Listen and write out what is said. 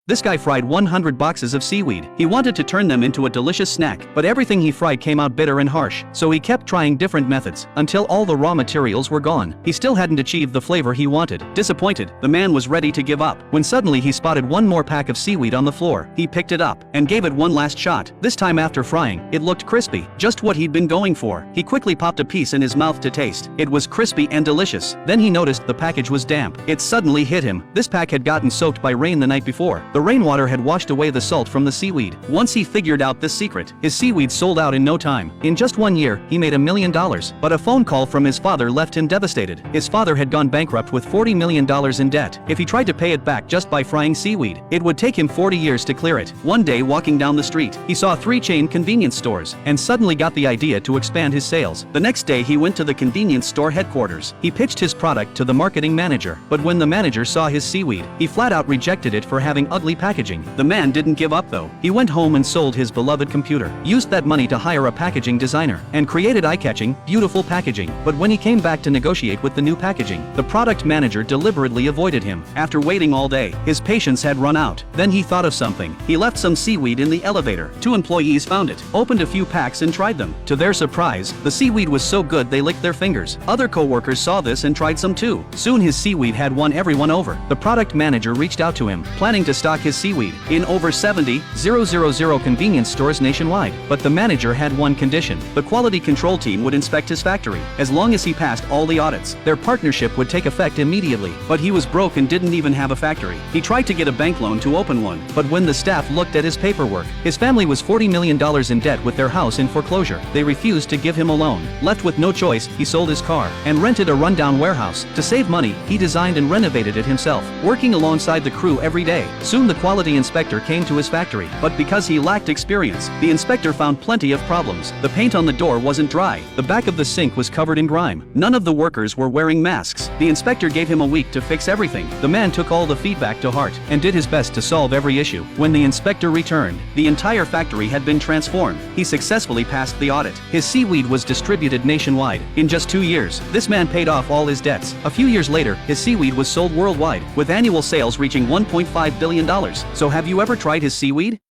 This guy fried 100 boxes of seaweed. He wanted to turn them into a delicious snack, but everything he fried came out bitter and harsh, so he kept trying different methods, until all the raw materials were gone. He still hadn't achieved the flavor he wanted. Disappointed, the man was ready to give up, when suddenly he spotted one more pack of seaweed on the floor. He picked it up, and gave it one last shot. This time after frying, it looked crispy, just what he'd been going for. He quickly popped a piece in his mouth to taste. It was crispy and delicious. Then he noticed the package was damp. It suddenly hit him. This pack had gotten soaked by rain the night before. The rainwater had washed away the salt from the seaweed. Once he figured out this secret, his seaweed sold out in no time. In just 1 year, he made $1 million. But a phone call from his father left him devastated. His father had gone bankrupt with $40 million in debt. If he tried to pay it back just by frying seaweed, it would take him 40 years to clear it. One day, walking down the street, he saw 3 chain convenience stores, and suddenly got the idea to expand his sales. The next day he went to the convenience store headquarters. He pitched his product to the marketing manager, but when the manager saw his seaweed, he flat out rejected it for having ugly packaging. The man didn't give up though. He went home and sold his beloved computer, used that money to hire a packaging designer, and created eye-catching, beautiful packaging. But when he came back to negotiate with the new packaging, the product manager deliberately avoided him. After waiting all day, his patience had run out. Then he thought of something. He left some seaweed in the elevator. 2 employees found it, opened a few packs and tried them. To their surprise, the seaweed was so good they licked their fingers. Other co-workers saw this and tried some too. Soon his seaweed had won everyone over. The product manager reached out to him, planning to stock his seaweed in over 70,000 convenience stores nationwide. But the manager had one condition. The quality control team would inspect his factory. As long as he passed all the audits, their partnership would take effect immediately. But he was broke and didn't even have a factory. He tried to get a bank loan to open one, but when the staff looked at his paperwork, his family was $40 million in debt with their house in foreclosure. They refused to give him a loan. Left with no choice, he sold his car and rented a rundown warehouse. To save money, he designed and renovated it himself, working alongside the crew every day. Soon the quality inspector came to his factory, but because he lacked experience, the inspector found plenty of problems. The paint on the door wasn't dry. The back of the sink was covered in grime. None of the workers were wearing masks. The inspector gave him a week to fix everything. The man took all the feedback to heart and did his best to solve every issue. When the inspector returned, the entire factory had been transformed. He successfully passed the audit. His seaweed was distributed nationwide. In just 2 years, this man paid off all his debts. A few years later, his seaweed was sold worldwide, with annual sales reaching $1.5 billion. So have you ever tried his seaweed?